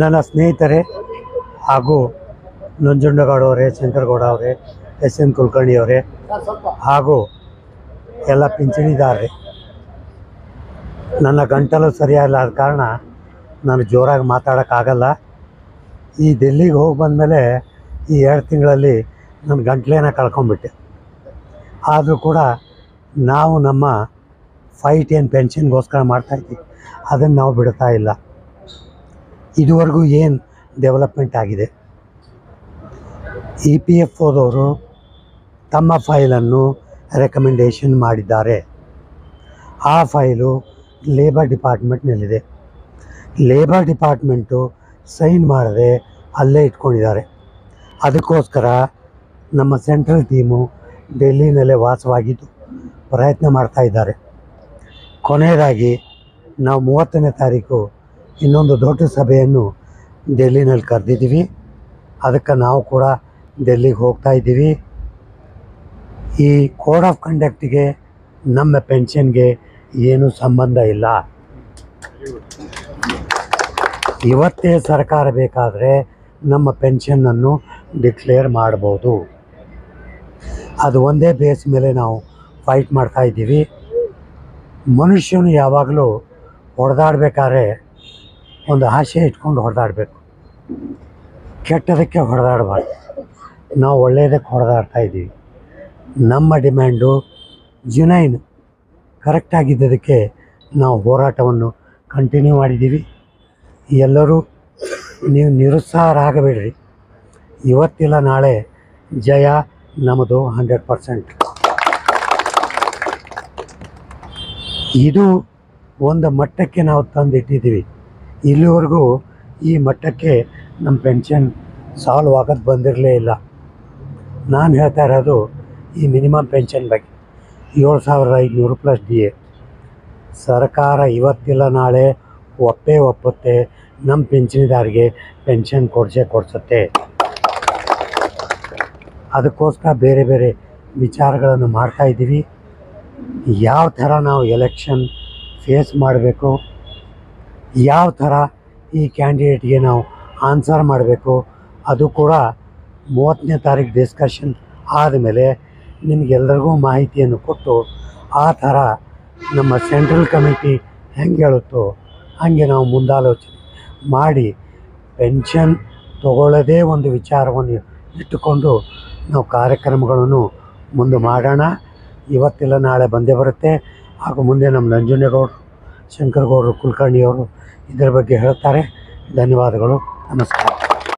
ನನ್ನ ಸ್ನೇಹಿತರೆ ಹಾಗೂ ನಂಜುಂಡಗೌಡ ಅವರೇ, ಶಂಕರಗೌಡ ಅವರೇ, ಎಸ್.ಎನ್. ಕುಲಕರ್ಣಿ ಅವರೇ ಹಾಗೂ ಎಲ್ಲ ಪಿಂಚಣಿದಾರರೇ, ನನ್ನ ಗಂಟಲು ಸರಿಯಾಗಲಾದ ಕಾರಣ ನಾನು ಜೋರಾಗಿ ಮಾತಾಡೋಕ್ಕಾಗಲ್ಲ. ಈ ಡೆಲ್ಲಿಗೆ ಹೋಗಿ ಬಂದಮೇಲೆ ಈ 2 ತಿಂಗಳಲ್ಲಿ ನನ್ನ ಗಂಟ್ಲೇನ ಕಳ್ಕೊಂಬಿಟ್ಟೆ. ಆದರೂ ಕೂಡ ನಾವು ನಮ್ಮ ಫೈಟ್ ಏನು ಪೆನ್ಷನ್ಗೋಸ್ಕರ ಮಾಡ್ತಾಯಿದ್ವಿ ಅದನ್ನು ನಾವು ಬಿಡ್ತಾ ಇಲ್ಲ. ಇದುವರೆಗೂ ಏನು ಡೆವಲಪ್ಮೆಂಟ್ ಆಗಿದೆ, EPFOದವರು ತಮ್ಮ ಫೈಲನ್ನು ರೆಕಮೆಂಡೇಷನ್ ಮಾಡಿದ್ದಾರೆ. ಆ ಫೈಲು ಲೇಬರ್ ಡಿಪಾರ್ಟ್ಮೆಂಟ್ನಲ್ಲಿದೆ. ಲೇಬರ್ ಡಿಪಾರ್ಟ್ಮೆಂಟು ಸೈನ್ ಮಾಡದೆ ಅಲ್ಲೇ ಇಟ್ಕೊಂಡಿದ್ದಾರೆ. ಅದಕ್ಕೋಸ್ಕರ ನಮ್ಮ ಸೆಂಟ್ರಲ್ ಟೀಮು ಡೆಲ್ಲಿನಲ್ಲೇ ವಾಸವಾಗಿದ್ದು ಪ್ರಯತ್ನ ಮಾಡ್ತಾಯಿದ್ದಾರೆ. ಕೊನೆಯದಾಗಿ ನಾವು 30ನೇ ತಾರೀಕು ಇನ್ನೊಂದು ದೊಡ್ಡ ಸಭೆಯನ್ನು ಡೆಲ್ಲಿನಲ್ಲಿ ಕರೆದಿದ್ದೀವಿ. ಅದಕ್ಕೆ ನಾವು ಕೂಡ ಡೆಲ್ಲಿಗೆ ಹೋಗ್ತಾಯಿದ್ದೀವಿ. ಈ ಕೋಡ್ ಆಫ್ ಕಂಡಕ್ಟಿಗೆ ನಮ್ಮ ಪೆನ್ಷನ್ಗೆ ಏನೂ ಸಂಬಂಧ ಇಲ್ಲ. ಇವತ್ತೇ ಸರ್ಕಾರ ಬೇಕಾದರೆ ನಮ್ಮ ಪೆನ್ಷನ್ನನ್ನು ಡಿಕ್ಲೇರ್ ಮಾಡ್ಬೋದು. ಅದು ಒಂದೇ ಬೇಸ್ ಮೇಲೆ ನಾವು ಫೈಟ್ ಮಾಡ್ತಾಯಿದ್ದೀವಿ. ಮನುಷ್ಯನು ಯಾವಾಗಲೂ ಹೊಡೆದಾಡಬೇಕಾದ್ರೆ ಒಂದು ಆಸೆ ಇಟ್ಕೊಂಡು ಹೊಡೆದಾಡಬೇಕು, ಕೆಟ್ಟದಕ್ಕೆ ಹೊಡೆದಾಡಬಾರ್ದು. ನಾವು ಒಳ್ಳೆಯದಕ್ಕೆ ಹೊಡೆದಾಡ್ತಾಯಿದ್ದೀವಿ. ನಮ್ಮ ಡಿಮ್ಯಾಂಡು ಜುನೈನ್ ಕರೆಕ್ಟಾಗಿದ್ದದಕ್ಕೆ ನಾವು ಹೋರಾಟವನ್ನು ಕಂಟಿನ್ಯೂ ಮಾಡಿದ್ದೀವಿ. ಎಲ್ಲರೂ ನೀವು ನಿರುತ್ಸಾಹರಾಗಬೇಡ್ರಿ. ಇವತ್ತಿಲ್ಲ ನಾಳೆ ಜಯ ನಮ್ಮದು 100%. ಇದು ಒಂದು ಮಟ್ಟಕ್ಕೆ ನಾವು ತಂದಿಟ್ಟಿದ್ದೀವಿ. ಇಲ್ಲಿವರೆಗೂ ಈ ಮಟ್ಟಕ್ಕೆ ನಮ್ಮ ಪೆನ್ಷನ್ ಸಾಲ್ವ್ ಆಗೋದು ಬಂದಿರಲೇ ಇಲ್ಲ. ನಾನು ಹೇಳ್ತಾ ಇರೋದು ಈ ಮಿನಿಮಮ್ ಪೆನ್ಷನ್ ಬಗ್ಗೆ 7,500 ಪ್ಲಸ್ DA. ಸರ್ಕಾರ ಇವತ್ತಿಲ್ಲ ನಾಳೆ ಒಪ್ಪುತ್ತೆ, ನಮ್ಮ ಪಿಂಚಣಿದಾರಿಗೆ ಪೆನ್ಷನ್ ಕೊಡಿಸುತ್ತೆ. ಅದಕ್ಕೋಸ್ಕರ ಬೇರೆ ಬೇರೆ ವಿಚಾರಗಳನ್ನು ಮಾಡ್ತಾಯಿದ್ದೀವಿ. ಯಾವ ಥರ ನಾವು ಎಲೆಕ್ಷನ್ ಫೇಸ್ ಮಾಡಬೇಕು, ಯಾವ ಥರ ಈ ಕ್ಯಾಂಡಿಡೇಟ್ಗೆ ನಾವು ಆನ್ಸರ್ ಮಾಡಬೇಕು, ಅದು ಕೂಡ 30ನೇ ತಾರೀಕು ಡಿಸ್ಕಷನ್ ಆದಮೇಲೆ ನಿಮಗೆಲ್ಲರಿಗೂ ಮಾಹಿತಿಯನ್ನು ಕೊಟ್ಟು ಆ ಥರ ನಮ್ಮ ಸೆಂಟ್ರಲ್ ಕಮಿಟಿ ಹೆಂಗೆ ಹೇಳುತ್ತೋ ಹಾಗೆ ನಾವು ಮುಂದಾಲೋಚನೆ ಮಾಡಿ ಪೆನ್ಷನ್ ತಗೊಳ್ಳೋದೇ ಒಂದು ವಿಚಾರವನ್ನು ಇಟ್ಟುಕೊಂಡು ನಾವು ಕಾರ್ಯಕ್ರಮಗಳನ್ನು ಮುಂದೆ ಮಾಡೋಣ. ಇವತ್ತಿಲ್ಲ ನಾಳೆ ಬಂದೇ ಬರುತ್ತೆ. ಹಾಗೂ ಮುಂದೆ ನಮ್ಮ ನಂಜುಂಡೇಗೌಡರು, ಶಂಕರಗೌಡರು, ಕುಲಕರ್ಣಿಯವರು ಇದರ ಬಗ್ಗೆ ಹೇಳ್ತಾರೆ. ಧನ್ಯವಾದಗಳು. ನಮಸ್ಕಾರ.